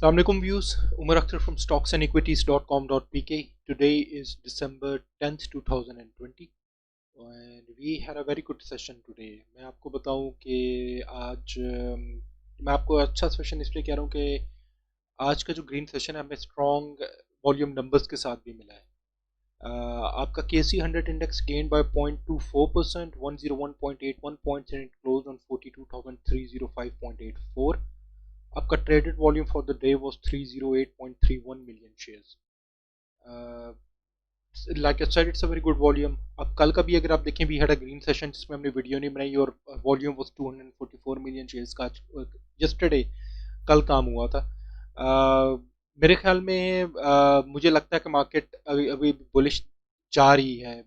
Assalamualaikum viewers, Umar Akhtar from stocksandequities.com.pk. Today is December 10th 2020 and we had a very good session today. मैं आपको बताऊं कि आज मैं आपको अच्छा सेशन इसलिए कह रहा हूं कि आज का जो ग्रीन सेशन है हमें स्ट्रॉन्ग वॉल्यूम नंबर्स के साथ भी मिला है। आपका KC 100 index gain by 0.24%, 101.81 points and close on 42,305.84। आपका traded volume for the day was 308.31 million shares. Like I said it's a very good volume. अब कल का भी अगर आप देखें, we had a green session जिसमें हमने वीडियो नहीं बनाई और वॉल्यूम वाज 244 मिलियन शेयर्स का यस्टरडे कल काम हुआ था। मेरे ख्याल में मुझे लगता है कि मार्केट अभी अभी बुलिश जा रही है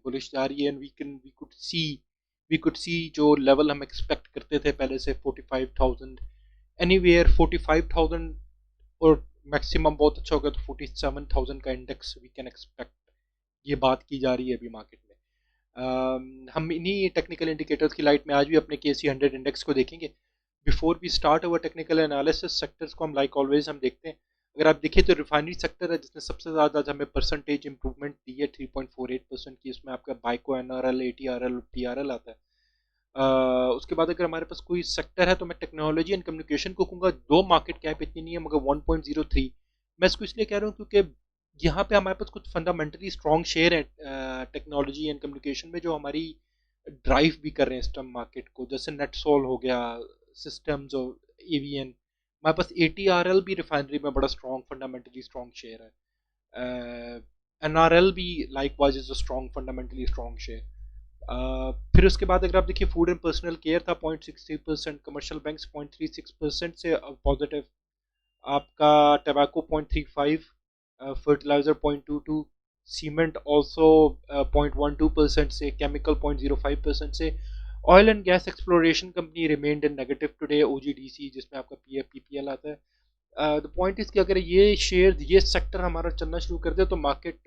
एंड वी कुड सी जो लेवल हम एक्सपेक्ट करते थे पहले से 45,000, एनीवेयर 45,000 और मैक्सिमम बहुत अच्छा हो गया तो 47,000 का इंडेक्स वी कैन एक्सपेक्ट। ये बात की जा रही है अभी मार्केट में। हम इन्हीं टेक्निकल इंडिकेटर्स की लाइट में आज भी अपने KC 100 इंडेक्स को देखेंगे। Before we start our technical analysis, sectors को हम लाइक ऑलवेज हम देखते हैं। अगर आप देखिए तो रिफाइनरी सेक्टर है जिसने सबसे ज़्यादा आज हमें परसेंटेज इंप्रूवमेंट दी है 3.48% की। इसमें आपका बाइको NRL ATRL TRL आता है। उसके बाद अगर हमारे पास कोई सेक्टर है तो मैं टेक्नोलॉजी एंड कम्युनिकेशन को कहूँगा। दो मार्केट कैप इतनी नहीं है मगर 1.03। मैं इसको इसलिए कह रहा हूँ क्योंकि यहाँ पे हमारे पास कुछ फंडामेंटली स्ट्रॉन्ग शेयर है टेक्नोलॉजी एंड कम्युनिकेशन में जो हमारी ड्राइव भी कर रहे हैं स्टॉक मार्केट को, जैसे नेटसोल हो गया, सिस्टम्स और एवीएन। हमारे पास ATRL भी रिफाइनरी में बड़ा स्ट्रॉन्ग फंडामेंटली स्ट्रॉन्ग शेयर है। NRL भी like wise is a strong fundamentally strong share. फिर उसके बाद अगर आप देखिए फूड एंड पर्सनल केयर था 0.63%, कमर्शियल बैंक्स 0.36% से पॉजिटिव, आपका टबैको 0.35, फर्टिलाइजर 0.22, सीमेंट ऑल्सो 0.12% से, केमिकल 0.05% से। Oil and gas exploration company remained in negative today, OGDC जिसमें आपका PF PPL आता है। द पॉइंट इज कि अगर ये सेक्टर हमारा चलना शुरू कर दे तो मार्केट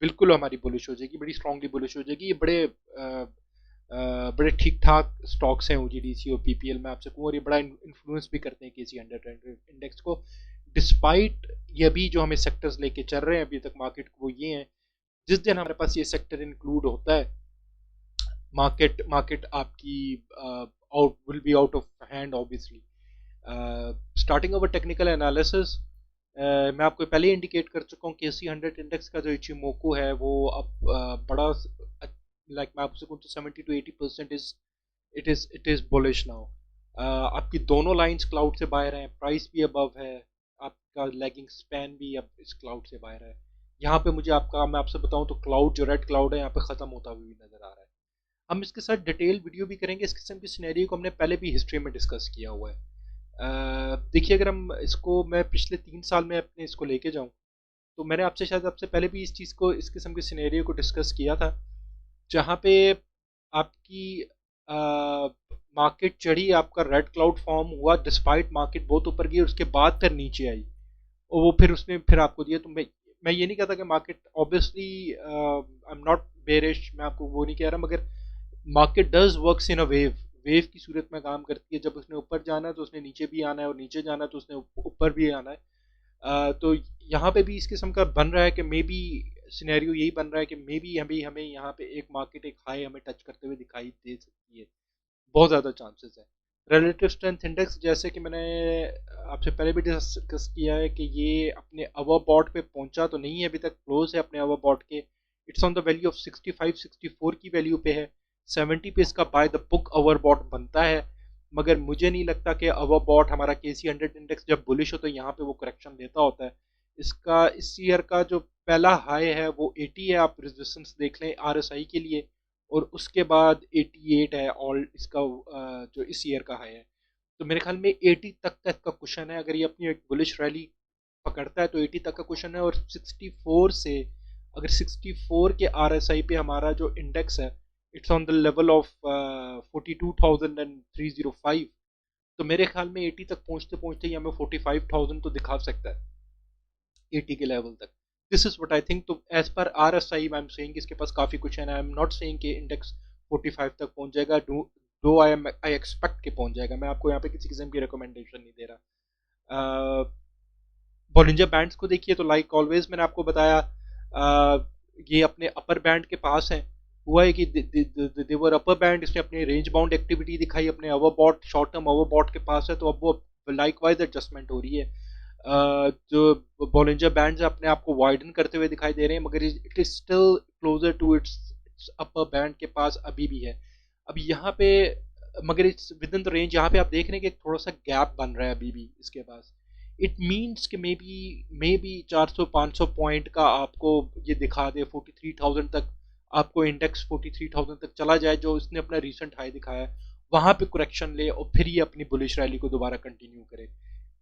बिल्कुल हमारी बुलिश हो जाएगी, बड़ी स्ट्रांगली बुलिश हो जाएगी। ये बड़े ठीक ठाक स्टॉक्स हैं OGDC और PPL। मैं आपसे कहूँ और ये बड़ा इन्फ्लुएंस भी करते हैं KC 100 इंडेक्स को। डिस्पाइट ये भी जो हमें सेक्टर्स लेके चल रहे हैं अभी तक मार्केट को, वो ये हैं जिस दिन हमारे पास ये सेक्टर इंक्लूड होता है मार्केट मार्केट आपकी out will be out of hand obviously. Starting over technical analysis, मैं आपको पहले ही इंडिकेट कर चुका हूँ KC 100 इंडेक्स का जो इचिमोको है वो अब बड़ा लाइक मैं आपसे कहूँ तो 70 to 80% it is bullish now. आपकी दोनों लाइंस क्लाउड से बाहर हैं, प्राइस भी अबव है, आपका लैगिंग स्पैन भी अब इस क्लाउड से बाहर है। यहाँ पे मैं आपसे बताऊँ तो क्लाउड जो रेड क्लाउड है यहाँ पे ख़त्म होता हुआ भी नज़र आ रहा है। हम इसके साथ डिटेल वीडियो भी करेंगे। इस किस्म की सिनेरियो को हमने पहले भी हिस्ट्री में डिस्कस किया हुआ है। देखिए अगर हम इसको मैं पिछले 3 साल में अपने इसको लेके जाऊँ तो मैंने आपसे पहले भी इस किस्म के सिनेरियो को डिस्कस किया था, जहाँ पे आपकी मार्केट चढ़ी, आपका रेड क्लाउड फॉर्म हुआ डिस्पाइट मार्केट बहुत ऊपर गई और उसके बाद फिर नीचे आई और वो फिर उसने फिर आपको दिया। तो मैं ये नहीं कहता कि market obviously I am not bearish, मैं आपको वो नहीं कह रहा, मगर market does works in a wave की सूरत में काम करती है। जब उसने ऊपर जाना है तो उसने नीचे भी आना है और नीचे जाना है तो उसने ऊपर भी आना है। तो यहाँ पे भी इस किस्म का बन रहा है कि मे बी सिनेरियो यही बन रहा है कि मे बी हमें यहाँ पे एक मार्केट एक हाई हमें टच करते हुए दिखाई दे सकती है। बहुत ज़्यादा चांसेस है। रिलेटिव स्ट्रेंथ इंडेक्स जैसे कि मैंने आपसे पहले भी डिस्कस किया है कि ये अपने अवर बॉट पे पहुंचा तो नहीं है अभी तक, क्लोज है अपने अवर बॉट के। It's on the value of 65-64 की वैल्यू पे है। 70 पे इसका by the book overbought बनता है, मगर मुझे नहीं लगता कि अवर बॉट हमारा KC 100 इंडेक्स जब बुलिश हो तो यहाँ पे वो करेक्शन देता होता है। इसका इस ईयर का जो पहला हाई है वो 80 है, आप रेजिस्टेंस देख लें RSI के लिए, और उसके बाद 88 है ऑल इसका जो इस ईयर का हाई है। तो मेरे ख्याल में 80 तक का इसका कुशन है। अगर ये अपनी एक बुलिश रैली पकड़ता है तो 80 तक का क्वेश्चन है। और 64 से, अगर 64 के RSI पे हमारा जो इंडेक्स है it's on the level of 42,305, तो मेरे ख्याल में 80 तक पहुंचते पहुंचते ही हमें 45,000 तो दिखा सकता है 80 के लेवल तक। This is what I think. तो as per RSI I am saying इसके पास काफ़ी कुछ है। आई एम नॉट सेइंग कि इंडेक्स 45 तक पहुंच जाएगा, दो आई एक्सपेक्ट के पहुंच जाएगा। मैं आपको यहाँ पे किसी किस्म की रिकमेंडेशन नहीं दे रहा। बॉलिंजर बैंड्स को देखिए तो लाइक ऑलवेज मैंने आपको बताया ये अपने अपर बैंड के पास है। हुआ है कि देवर अपर बैंड, इसने अपने रेंज बाउंड एक्टिविटी दिखाई अपने ओवरबॉट, शॉर्ट टर्म ओवरबॉट के पास है, तो अब वो लाइक वाइज एडजस्टमेंट हो रही है। जो बॉलिंजर बैंड्स अपने आप को वाइडन करते हुए दिखाई दे रहे हैं, मगर it is still closer to its upper band के पास अभी भी है। अब यहाँ पे मगर it's within the range, यहाँ पे आप देख रहे हैं कि थोड़ा सा गैप बन रहा है अभी भी इसके पास। इट मीन्स कि मे बी 400-500 पॉइंट का आपको ये दिखा दे, 43,000 तक आपको इंडेक्स 43,000 तक चला जाए जो इसने अपना रिसेंट हाई दिखाया है, वहां पे करेक्शन ले और फिर ये अपनी बुलिश रैली को दोबारा कंटिन्यू करे।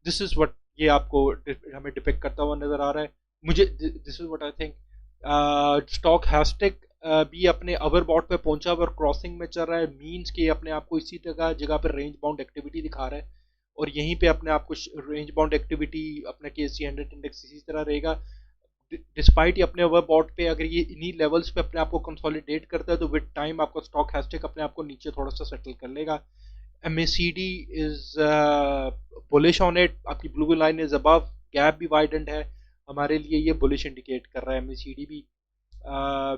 दिस इज व्हाट ये आपको हमें डिपेक्ट करता हुआ नजर आ रहा है मुझे। This is what I think. Stock hashtag भी अपने ओवरबॉट पे पहुंचा हुआ और क्रॉसिंग में चल रहा है, मींस कि अपने आप को इसी जगह पर रेंज बाउंड एक्टिविटी दिखा रहा है, और यहीं पे अपने आप को रेंज बाउंड एक्टिविटी अपना KC100 इंडेक्स इसी तरह रहेगा। डिस्पाइट अपने ओवरबॉट पे अगर ये इन्हीं लेवल्स पे अपने आप को कंसोलिडेट करता है तो विद टाइम आपको स्टॉक हैशटैग अपने आप को नीचे थोड़ा सा सेटल कर लेगा। MACD is bullish on it, आपकी blue line is above, gap भी वाइडेंड है, हमारे लिए ये बुलिश इंडिकेट कर रहा है MACD भी।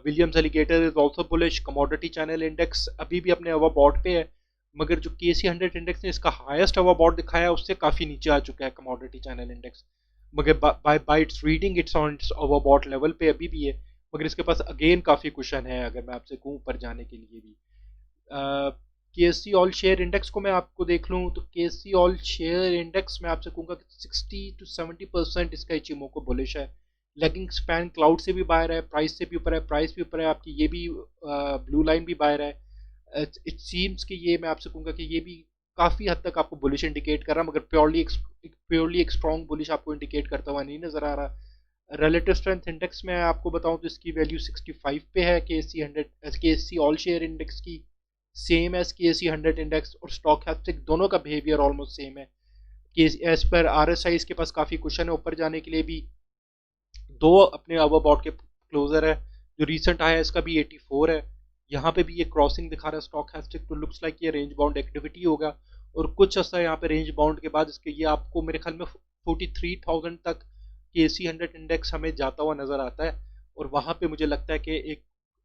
Williams alligator is also bullish. Commodity channel index अभी भी अपने ओवरबॉट पे है, मगर जो KC100 इंडेक्स ने इसका हाईएस्ट ओवरबॉट दिखाया है उससे काफ़ी नीचे आ चुका है कमोडिटी चैनल इंडेक्स, मगर bye it's reading it's on it's overbought level पे अभी भी है, मगर इसके पास अगेन काफ़ी कुशन है अगर मैं आपसे कहूँ ऊपर जाने के लिए भी। KSE ऑल शेयर इंडेक्स को मैं आपको देख लूँ तो KSE ऑल शेयर इंडेक्स में आपसे कहूँगा कि 60-70% इसका इचिमोको बुलिश है। लेगिंग स्पैन क्लाउड से भी बाहर है, प्राइस से भी ऊपर है, प्राइस भी ऊपर है, आपकी ये भी ब्लू लाइन भी बाहर है। इट सीम्स कि ये मैं आपसे कहूँगा कि ये भी काफ़ी हद तक आपको बुलिश इंडिकेट कर रहा है, मगर प्योरली एक स्ट्रॉन्ग बुलिश आपको इंडिकेट करता हुआ नहीं नजर आ रहा। रिलेटिव स्ट्रेंथ इंडेक्स में आपको बताऊं तो इसकी वैल्यू 65 पे है। KSE ऑल शेयर इंडेक्स की सेम एज KSE100 इंडेक्स और स्टॉक हैशटैग दोनों का बिहेवियर ऑलमोस्ट सेम है। एज पर RSI इसके पास काफ़ी क्वेश्चन है ऊपर जाने के लिए भी। दो अपने ओवरबॉट के क्लोजर है, जो रिसेंट आया है इसका भी 84 है, यहाँ पे भी ये क्रॉसिंग दिखा रहा है स्टॉक हैशटैग, तो लुक्स लाइक ये रेंज बाउंड एक्टिविटी होगा और कुछ ऐसा यहाँ पे रेंज बाउंड के बाद इसके ये आपको मेरे ख्याल में 43,000 तक KC100 इंडेक्स हमें जाता हुआ नजर आता है, और वहाँ पे मुझे लगता है कि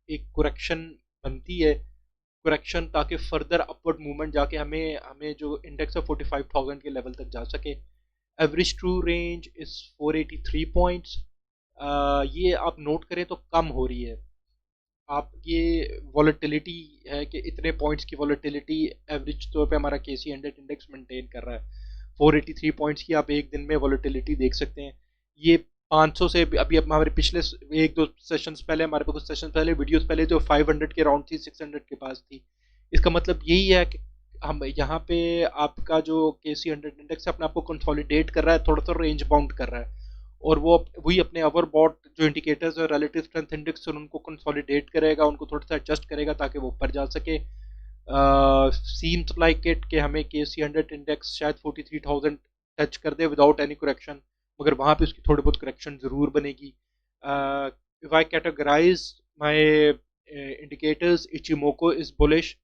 एक करेक्शन बनती है, करेक्शन, ताकि फर्दर अपवर्ड मूवमेंट जाके हमें हमें जो इंडेक्स है 45,000 के लेवल तक जा सके। Average true range is 483 points. ये आप नोट करें तो कम हो रही है। आप ये वॉलेटिलिटी है कि इतने पॉइंट्स की वॉलेटिलिटी एवरेज तौर पे हमारा KC100 इंडेक्स मेंटेन कर रहा है। 483 पॉइंट्स की आप एक दिन में वॉलेटिलिटी देख सकते हैं। ये 500 से अभी हमारे पिछले एक दो सेशंस पहले, हमारे पास कुछ सेशन पहले वीडियोस पहले जो 500 के राउंड थी, 600 के पास थी। इसका मतलब यही है कि हम यहाँ पे आपका जो KC100 इंडेक्स है अपने आपको कंसोलिडेट कर रहा है, थोड़ा सा रेंज बाउंड कर रहा है, और वो वही अपने ओवरबॉट जो इंडिकेटर्स और रिलेटिव स्ट्रेंथ इंडेक्स उनको कंसोलिडेट करेगा, उनको थोड़ा सा एडजस्ट करेगा ताकि वो ऊपर जा सके। सीम्स लाइक इट कि हमें KC100 इंडेक्स शायद 43,000 टच कर दे विदाउट एनी करेक्शन, मगर वहाँ पे उसकी थोड़ी बहुत करेक्शन ज़रूर बनेगी। If I categorise my indicators, Ichimoku is bullish,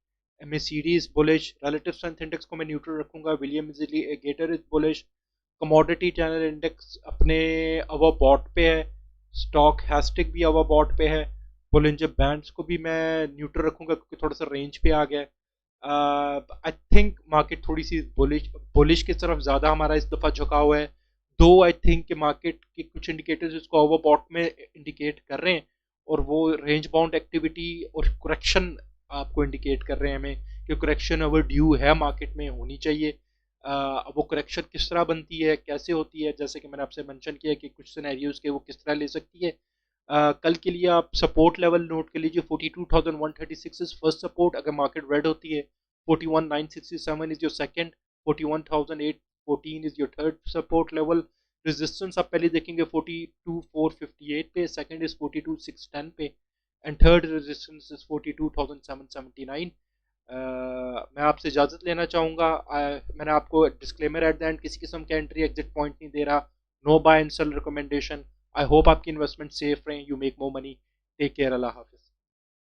MACD is bullish, relative strength index को मैं न्यूट्रल रखूंगा, Williams alligator is bullish, commodity channel index अपने ओवरबॉट पे है, स्टॉक हैशटैग भी ओवरबॉट पे है, बोलिंजर बैंड्स को भी मैं न्यूट्रल रखूंगा क्योंकि थोड़ा सा रेंज पे आ गया। आई थिंक मार्केट थोड़ी सी बुलिश की तरफ ज़्यादा हमारा इस दफ़ा झुका हुआ है, दो आई थिंक कि मार्केट के कुछ इंडिकेटर्स इसको ओवरबॉट में इंडिकेट कर रहे हैं, और वो रेंज बाउंड एक्टिविटी और करेक्शन आपको इंडिकेट कर रहे हैं हमें कि करेक्शन ओवर ड्यू है, मार्केट में होनी चाहिए। वो करेक्शन किस तरह बनती है, कैसे होती है, जैसे कि मैंने आपसे मेंशन किया कि कुछ सिनेरियोज के वो किस तरह ले सकती है। कल के लिए आप सपोर्ट लेवल नोट कर लीजिए, 42,136 इज फर्स्ट सपोर्ट अगर मार्केट रेड होती है, 41,967 is your second, 41,814 is your third support level. Resistance आप पहले देखेंगे 42,458 पे, सेकंड इज 42,610 पे, एंड थर्ड रेजिस्टेंस इज 42,779। मैं आपसे इजाज़त लेना चाहूँगा। मैंने आपको डिस्क्लेमर एट द एंड किसी किस्म का एंट्री एग्जिट पॉइंट नहीं दे रहा, no buy and sell recommendation. I hope आपकी इन्वेस्टमेंट सेफ रहे, you make more money, take care, अल्लाह हाफिज़।